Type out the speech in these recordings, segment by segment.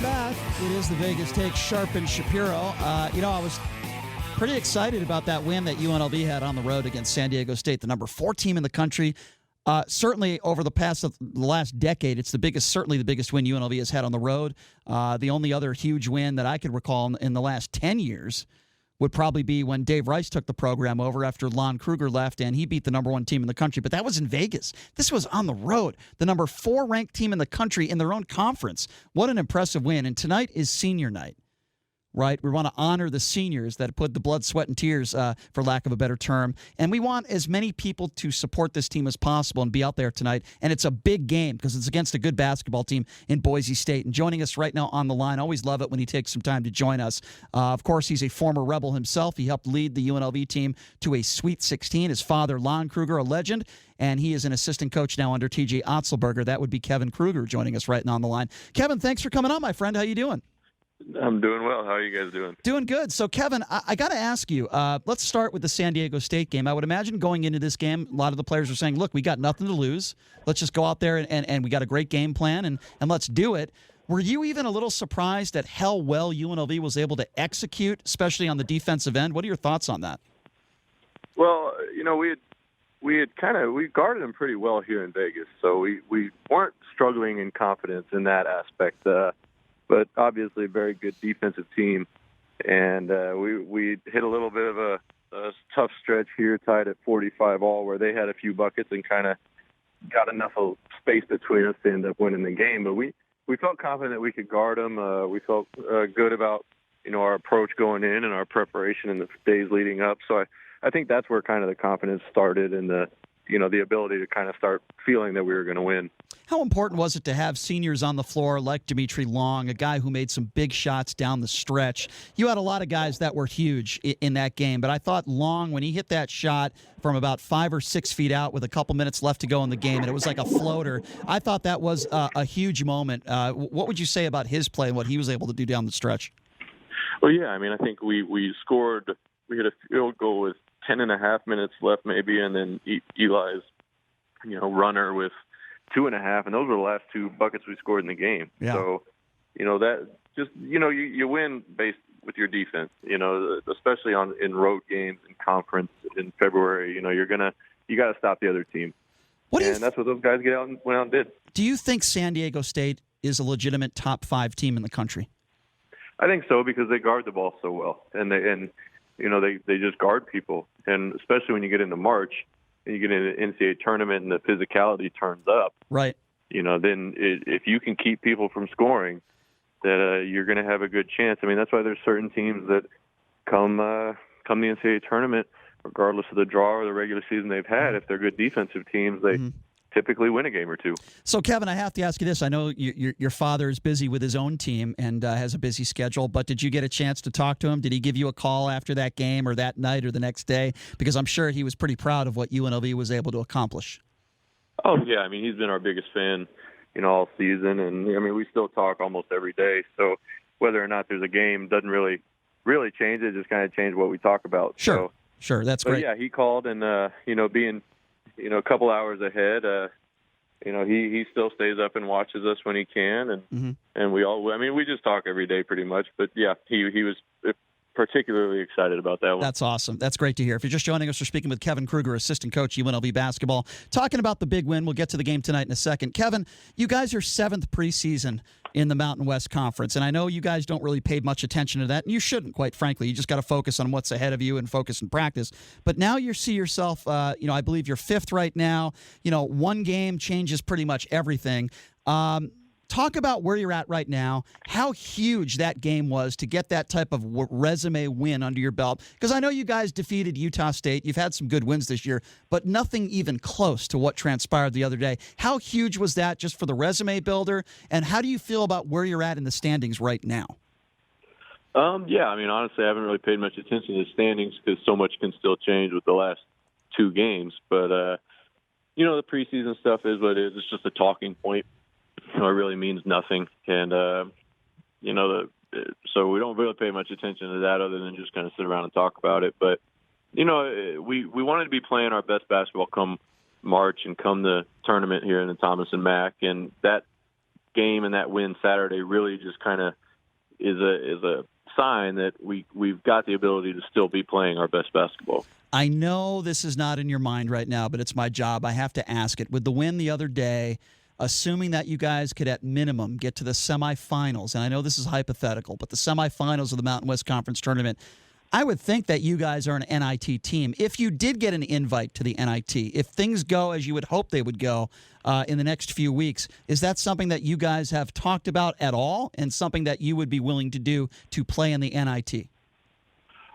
back. It is the Vegas Take, Sharp and Shapiro. I was pretty excited about that win that UNLV had on the road against San Diego State, the number 4 team in the country. Certainly over the last decade, it's certainly the biggest win UNLV has had on the road. The only other huge win that I could recall in the last 10 years would probably be when Dave Rice took the program over after Lon Kruger left, and he beat the number 1 team in the country. But that was in Vegas. This was on the road. The number 4 ranked team in the country in their own conference. What an impressive win. And tonight is senior night. Right? We want to honor the seniors that put the blood, sweat, and tears, for lack of a better term. And we want as many people to support this team as possible and be out there tonight. And it's a big game because it's against a good basketball team in Boise State. And joining us right now on the line, always love it when he takes some time to join us. Of course, he's a former Rebel himself. He helped lead the UNLV team to a Sweet 16. His father, Lon Kruger, a legend. And he is an assistant coach now under T.J. Otzelberger. That would be Kevin Kruger joining us right now on the line. Kevin, thanks for coming on, my friend. How you doing? I'm doing well. How are you guys doing? Doing good. So, Kevin, I got to ask you, let's start with the San Diego State game. I would imagine going into this game, a lot of the players are saying, look, we got nothing to lose. Let's just go out there and we got a great game plan and let's do it. Were you even a little surprised at how well UNLV was able to execute, especially on the defensive end? What are your thoughts on that? Well, we guarded them pretty well here in Vegas, so we weren't struggling in confidence in that aspect. But obviously a very good defensive team. And we hit a little bit of a tough stretch here, tied at 45 all, where they had a few buckets and kind of got enough of space between us to end up winning the game. But we felt confident that we could guard them. We felt good about, our approach going in and our preparation in the days leading up. So I think that's where kind of the confidence started and the ability to kind of start feeling that we were going to win. How important was it to have seniors on the floor like Dimitri Long, a guy who made some big shots down the stretch? You had a lot of guys that were huge in that game, but I thought Long, when he hit that shot from about 5 or 6 feet out with a couple minutes left to go in the game, and it was like a floater, I thought that was a huge moment. What would you say about his play and what he was able to do down the stretch? Well, yeah, I think we scored. We hit a field goal with 10.5 minutes left maybe, and then Eli's, runner with 2.5, and those were the last 2 buckets we scored in the game. Yeah. So, that just, you win based with your defense, especially in road games in conference in February, you got to stop the other team. That's what those guys went out and did. Do you think San Diego State is a legitimate top 5 team in the country? I think so, because they guard the ball so well, and they just guard people, and especially when you get into March and you get into the NCAA tournament and the physicality turns up, right? Then if you can keep people from scoring, that you're going to have a good chance. That's why there's certain teams that come the NCAA tournament, regardless of the draw or the regular season they've had, if they're good defensive teams, they typically win a game or 2. So, Kevin, I have to ask you this. I know your father is busy with his own team and has a busy schedule, but did you get a chance to talk to him? Did he give you a call after that game or that night or the next day? Because I'm sure he was pretty proud of what UNLV was able to accomplish. Oh, yeah. He's been our biggest fan, all season. And, we still talk almost every day. So whether or not there's a game doesn't really change it. Just kind of change what we talk about. Sure. That's great. Yeah, he called and, being – a couple hours ahead, he still stays up and watches us when he can, and we all. We just talk every day pretty much. But yeah, he was particularly excited about that one. That's awesome. That's great to hear. If you're just joining us, we're speaking with Kevin Kruger, assistant coach, UNLV basketball, talking about the big win. We'll get to the game tonight in a second. Kevin, you guys are 7th preseason in the Mountain West Conference, and I know you guys don't really pay much attention to that, and you shouldn't, quite frankly. You just got to focus on what's ahead of you and focus and practice. But now you see yourself, I believe you're 5th right now. One game changes pretty much everything. Talk about where you're at right now, how huge that game was to get that type of resume win under your belt. Because I know you guys defeated Utah State. You've had some good wins this year, but nothing even close to what transpired the other day. How huge was that just for the resume builder, and how do you feel about where you're at in the standings right now? Yeah, honestly, I haven't really paid much attention to the standings because so much can still change with the last 2 games. But, the preseason stuff is what it is. It's just a talking point. It really means nothing, and so we don't really pay much attention to that other than just kind of sit around and talk about it. But we wanted to be playing our best basketball come March and come the tournament here in the Thomas and Mack, and that game and that win Saturday really just kind of is a sign that we've got the ability to still be playing our best basketball. I know this is not in your mind right now, but it's my job. I have to ask it. With the win the other day, assuming that you guys could at minimum get to the semifinals, and I know this is hypothetical, but the semifinals of the Mountain West Conference Tournament, I would think that you guys are an NIT team. If you did get an invite to the NIT, if things go as you would hope they would go in the next few weeks, is that something that you guys have talked about at all and something that you would be willing to do to play in the NIT?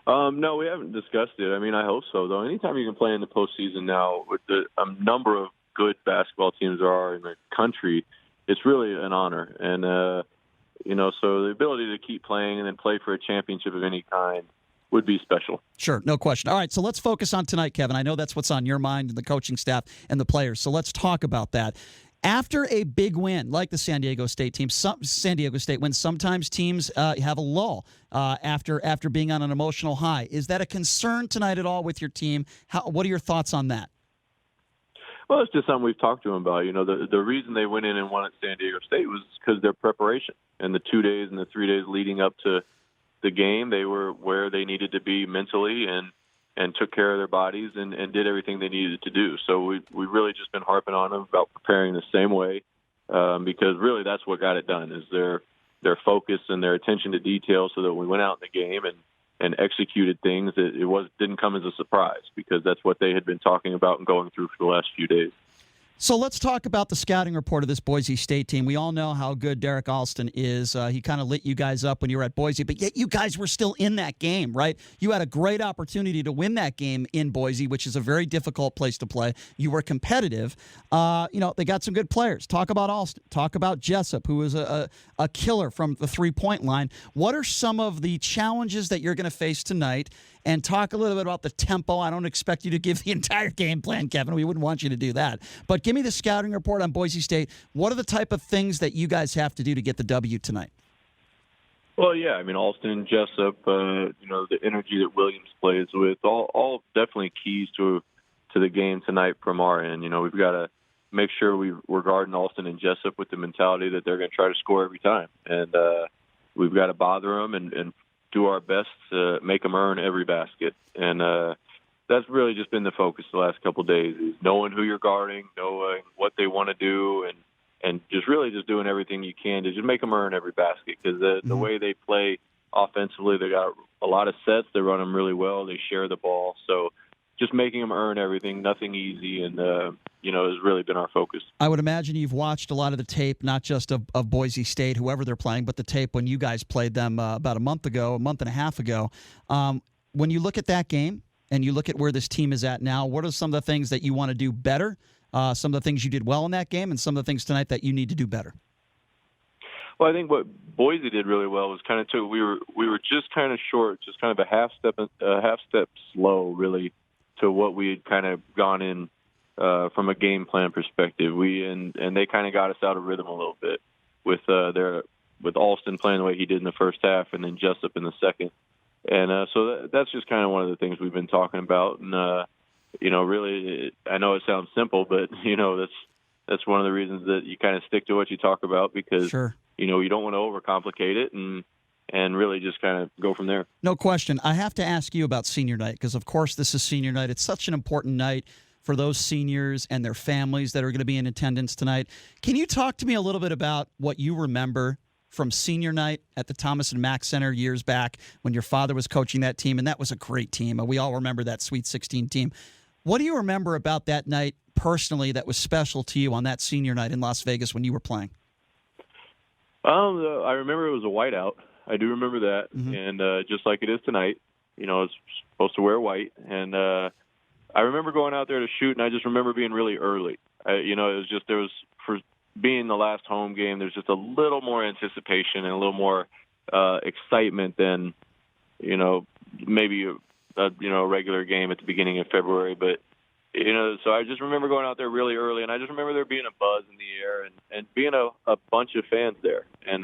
No, we haven't discussed it. I mean, I hope so, though. Anytime you can play in the postseason now with the number of good basketball teams there are in the country, it's really an honor. And, so the ability to keep playing and then play for a championship of any kind would be special. Sure, no question. All right, so let's focus on tonight, Kevin. I know that's what's on your mind and the coaching staff and the players, so let's talk about that. After a big win, like the San Diego State win, sometimes teams have a lull after being on an emotional high. Is that a concern tonight at all with your team? What are your thoughts on that? Well, it's just something we've talked to them about. The reason they went in and won at San Diego State was because their preparation and the 2 days and the 3 days leading up to the game, they were where they needed to be mentally and took care of their bodies and did everything they needed to do. So we've really just been harping on them about preparing the same way because really that's what got it done is their focus and their attention to detail so that when we went out in the game and executed things, it didn't come as a surprise because that's what they had been talking about and going through for the last few days. So let's talk about the scouting report of this Boise State team. We all know how good Derek Alston is. He kind of lit you guys up when you were at Boise, but yet you guys were still in that game, right? You had a great opportunity to win that game in Boise, which is a very difficult place to play. You were competitive. They got some good players. Talk about Alston. Talk about Jessup, who is a killer from the three-point line. What are some of the challenges that you're going to face tonight? And talk a little bit about the tempo. I don't expect you to give the entire game plan, Kevin. We wouldn't want you to do that. But give me the scouting report on Boise State. What are the type of things that you guys have to do to get the W tonight? Well, yeah, I mean, Alston, Jessup, the energy that Williams plays with, all definitely keys to the game tonight from our end. We've got to make sure we're guarding Alston and Jessup with the mentality that they're going to try to score every time. And we've got to bother them and do our best to make them earn every basket. And that's really just been the focus the last couple of days is knowing who you're guarding, knowing what they want to do, and just really just doing everything you can to just make them earn every basket because the way they play offensively, they got a lot of sets. They run them really well. They share the ball. So just making them earn everything, nothing easy, and has really been our focus. I would imagine you've watched a lot of the tape, not just of Boise State, whoever they're playing, but the tape when you guys played them about a month and a half ago. When you look at that game and you look at where this team is at now, what are some of the things that you want to do better, some of the things you did well in that game, and some of the things tonight that you need to do better? Well, I think what Boise did really well was kind of we were just kind of short, just kind of a half step slow, really, to what we had kind of gone in from a game plan perspective. And they kind of got us out of rhythm a little bit with Alston playing the way he did in the first half, and then Jessup in the second. And so that's just kind of one of the things we've been talking about. And really, I know it sounds simple, but that's one of the reasons that you kind of stick to what you talk about because sure. You don't want to overcomplicate it and really just kind of go from there. No question. I have to ask you about senior night because, of course, this is senior night. It's such an important night for those seniors and their families that are going to be in attendance tonight. Can you talk to me a little bit about what you remember from senior night at the Thomas and Mack Center years back when your father was coaching that team, and that was a great team. We all remember that Sweet 16 team. What do you remember about that night personally that was special to you on that senior night in Las Vegas when you were playing? I remember it was a whiteout. I do remember that, and just like it is tonight, it's supposed to wear white. And I remember going out there to shoot, and I just remember being really early. It was just there was for being the last home game. There's just a little more anticipation and a little more excitement than maybe a regular game at the beginning of February. But so I just remember going out there really early, and I just remember there being a buzz in the air and being a bunch of fans there and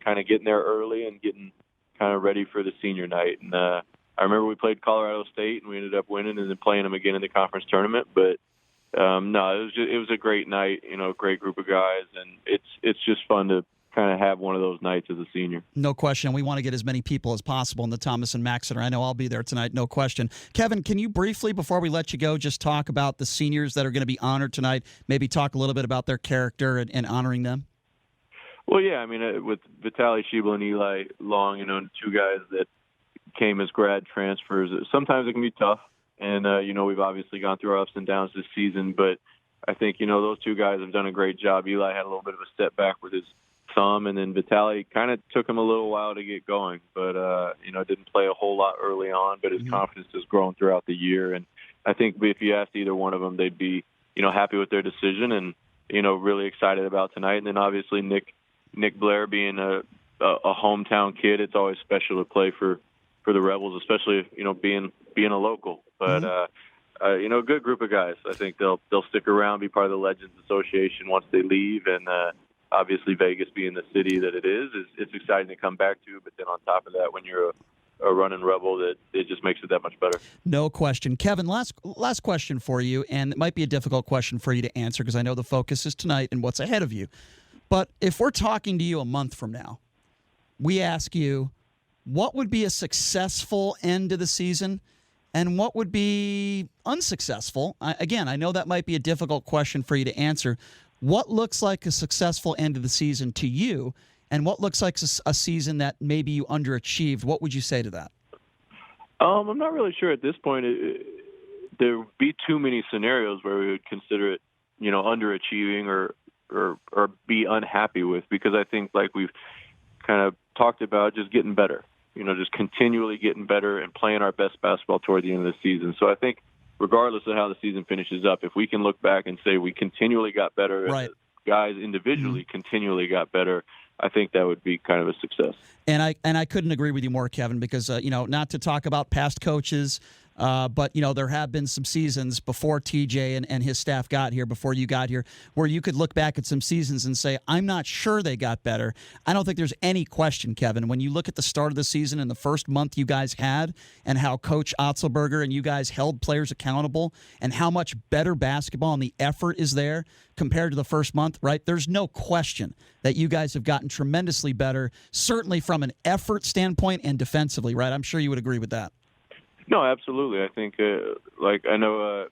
kind of getting there early and getting kind of ready for the senior night. And I remember we played Colorado State, and we ended up winning and then playing them again in the conference tournament. But No, it was a great night. Great group of guys, and it's just fun to kind of have one of those nights as a senior. No question. We want to get as many people as possible in the Thomas and Mack Center. I know I'll be there tonight, no question. Kevin, can you briefly, before we let you go, just talk about the seniors that are going to be honored tonight? Maybe talk a little bit about their character and honoring them? Well, yeah, I mean, with Vitaly Shibel and Eli Long, two guys that came as grad transfers, sometimes it can be tough. And, we've obviously gone through our ups and downs this season, but I think, those two guys have done a great job. Eli had a little bit of a step back with his thumb, and then Vitaly kind of took him a little while to get going, but, didn't play a whole lot early on, but his confidence has grown throughout the year. And I think if you asked either one of them, they'd be, happy with their decision and, really excited about tonight. And then obviously Nick Blair being a hometown kid, it's always special to play for the Rebels, especially, being a local. But, good group of guys. I think they'll stick around, be part of the Legends Association once they leave. And obviously Vegas being the city that it is, it's exciting to come back to. But then on top of that, when you're a running Rebel, that it just makes it that much better. No question. Kevin, last question for you, and it might be a difficult question for you to answer because I know the focus is tonight and what's ahead of you. But if we're talking to you a month from now, we ask you, what would be a successful end to the season and what would be unsuccessful? Again, I know that might be a difficult question for you to answer. What looks like a successful end of the season to you, and what looks like a season that maybe you underachieved? What would you say to that? I'm not really sure at this point. There would be too many scenarios where we would consider it, underachieving or be unhappy with, because I think, like we've kind of talked about, just getting better, just continually getting better and playing our best basketball toward the end of the season. So I think regardless of how the season finishes up, if we can look back and say we continually got better, right, and the guys individually continually got better, I think that would be kind of a success. And I couldn't agree with you more, Kevin, because, not to talk about past coaches, but, there have been some seasons before TJ and his staff got here, before you got here, where you could look back at some seasons and say, I'm not sure they got better. I don't think there's any question, Kevin, when you look at the start of the season and the first month you guys had and how Coach Otzelberger and you guys held players accountable and how much better basketball and the effort is there compared to the first month, right? There's no question that you guys have gotten tremendously better, certainly from an effort standpoint and defensively, right? I'm sure you would agree with that. No, absolutely. I think, I know,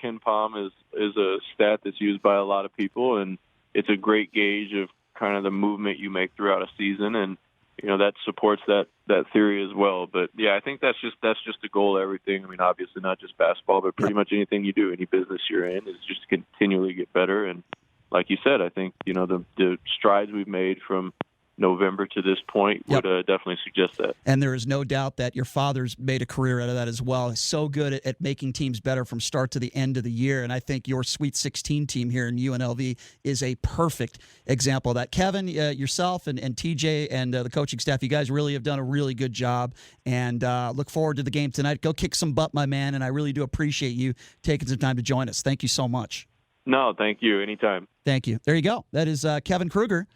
Ken Palm is a stat that's used by a lot of people, and it's a great gauge of kind of the movement you make throughout a season, and that supports that theory as well. But yeah, I think that's just the goal of everything. I mean, obviously not just basketball, but pretty much anything you do, any business you're in, is just continually get better. And like you said, I think the strides we've made from November to this point would definitely suggest that. And there is no doubt that your father's made a career out of that as well. He's so good at making teams better from start to the end of the year. And I think your Sweet 16 team here in UNLV is a perfect example of that. Kevin, yourself and TJ and the coaching staff, you guys really have done a really good job. And look forward to the game tonight. Go kick some butt, my man. And I really do appreciate you taking some time to join us. Thank you so much. No, thank you. Anytime. Thank you. There you go. That is Kevin Kruger.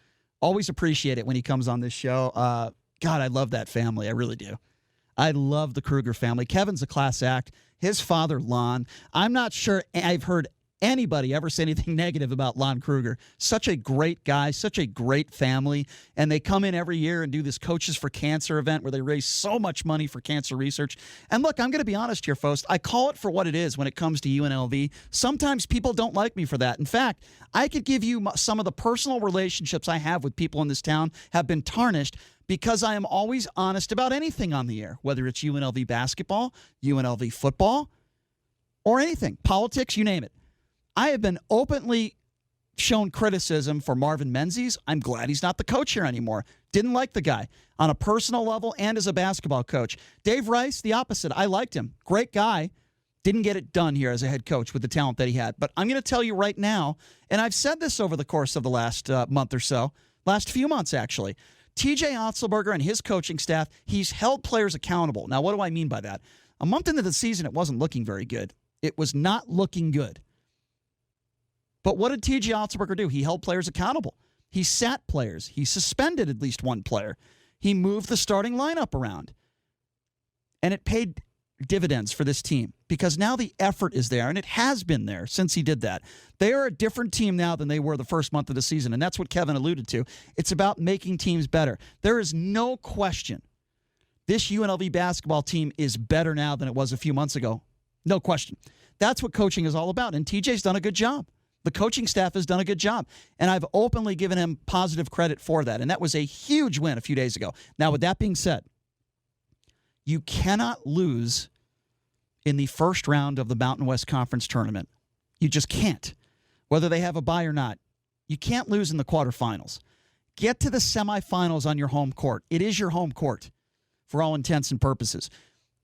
Always appreciate it when he comes on this show. God, I love that family. I really do. I love the Kruger family. Kevin's a class act. His father, Lon, I'm not sure I've heard anybody ever say anything negative about Lon Kruger. Such a great guy, such a great family. And they come in every year and do this Coaches for Cancer event where they raise so much money for cancer research. And look, I'm going to be honest here, folks. I call it for what it is when it comes to UNLV. Sometimes people don't like me for that. In fact, I could give you some of the personal relationships I have with people in this town have been tarnished because I am always honest about anything on the air, whether it's UNLV basketball, UNLV football, or anything, politics, you name it. I have been openly shown criticism for Marvin Menzies. I'm glad he's not the coach here anymore. Didn't like the guy on a personal level and as a basketball coach. Dave Rice, the opposite. I liked him. Great guy. Didn't get it done here as a head coach with the talent that he had. But I'm going to tell you right now, and I've said this over the course of the last month or so, last few months actually, TJ Otzelberger and his coaching staff, he's held players accountable. Now, what do I mean by that? A month into the season, it wasn't looking very good. It was not looking good. But what did TJ Otzelberger do? He held players accountable. He sat players. He suspended at least one player. He moved the starting lineup around. And it paid dividends for this team because now the effort is there, and it has been there since he did that. They are a different team now than they were the first month of the season, and that's what Kevin alluded to. It's about making teams better. There is no question this UNLV basketball team is better now than it was a few months ago. No question. That's what coaching is all about, and TJ's done a good job. The coaching staff has done a good job, and I've openly given him positive credit for that, and that was a huge win a few days ago. Now, with that being said, you cannot lose in the first round of the Mountain West Conference tournament. You just can't. Whether they have a bye or not, you can't lose in the quarterfinals. Get to the semifinals on your home court. It is your home court for all intents and purposes.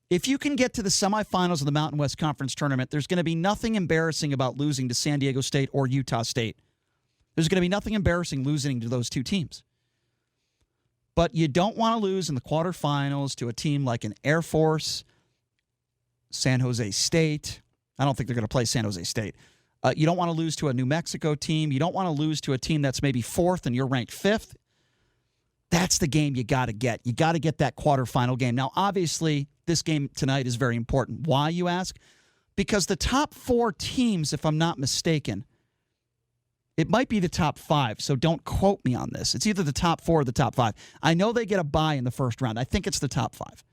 If you can get to the semifinals of the Mountain West Conference tournament, there's going to be nothing embarrassing about losing to San Diego State or Utah State. There's going to be nothing embarrassing losing to those two teams. But you don't want to lose in the quarterfinals to a team like an Air Force, San Jose State. I don't think they're going to play San Jose State. You don't want to lose to a New Mexico team. You don't want to lose to a team that's maybe fourth and you're ranked fifth. That's the game you got to get. You got to get that quarterfinal game. Now, obviously, this game tonight is very important. Why, you ask? Because the top four teams, if I'm not mistaken, it might be the top five, so don't quote me on this. It's either the top four or the top five. I know they get a bye in the first round. I think it's the top five.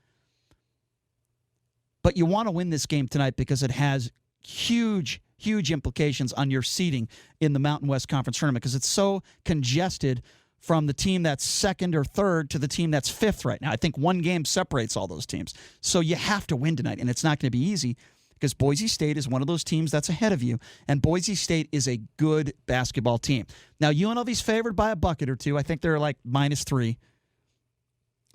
But you want to win this game tonight because it has huge, huge implications on your seeding in the Mountain West Conference tournament because it's so congested from the team that's second or third to the team that's fifth right now. I think one game separates all those teams. So you have to win tonight, and it's not going to be easy because Boise State is one of those teams that's ahead of you, and Boise State is a good basketball team. Now, UNLV's favored by a bucket or two. I think they're like -3.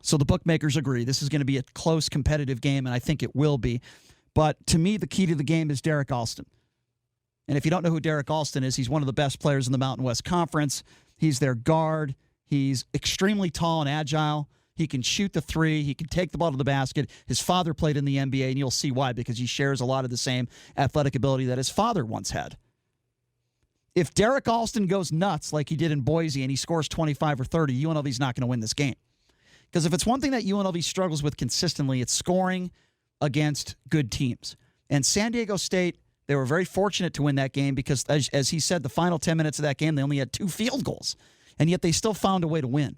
So the bookmakers agree. This is going to be a close, competitive game, and I think it will be. But to me, the key to the game is Derek Alston. And if you don't know who Derek Alston is, he's one of the best players in the Mountain West Conference. He's their guard. He's extremely tall and agile. He can shoot the three. He can take the ball to the basket. His father played in the NBA, and you'll see why, because he shares a lot of the same athletic ability that his father once had. If Derek Alston goes nuts like he did in Boise and he scores 25 or 30, UNLV's not going to win this game. Because if it's one thing that UNLV struggles with consistently, it's scoring against good teams. And San Diego State, they were very fortunate to win that game because, as he said, the final 10 minutes of that game, they only had 2 field goals. And yet they still found a way to win.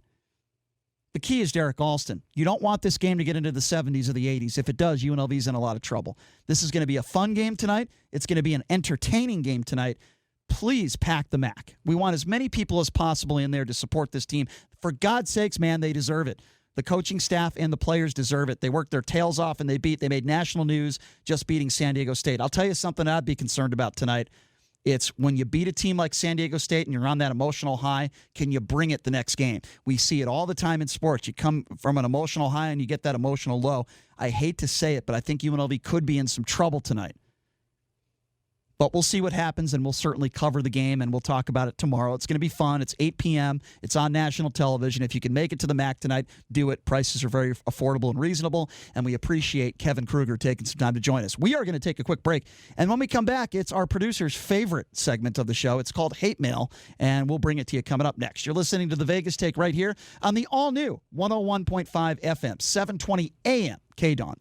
The key is Derek Alston. You don't want this game to get into the 70s or the 80s. If it does, UNLV's in a lot of trouble. This is going to be a fun game tonight. It's going to be an entertaining game tonight. Please pack the MAC. We want as many people as possible in there to support this team. For God's sakes, man, they deserve it. The coaching staff and the players deserve it. They worked their tails off, and they made national news just beating San Diego State. I'll tell you something I'd be concerned about tonight. It's when you beat a team like San Diego State and you're on that emotional high, can you bring it the next game? We see it all the time in sports. You come from an emotional high and you get that emotional low. I hate to say it, but I think UNLV could be in some trouble tonight. But we'll see what happens, and we'll certainly cover the game, and we'll talk about it tomorrow. It's going to be fun. It's 8 p.m. It's on national television. If you can make it to the MAC tonight, do it. Prices are very affordable and reasonable, and we appreciate Kevin Kruger taking some time to join us. We are going to take a quick break, and when we come back, it's our producer's favorite segment of the show. It's called Hate Mail, and we'll bring it to you coming up next. You're listening to The Vegas Take right here on the all-new 101.5 FM, 720 AM, KDAWN.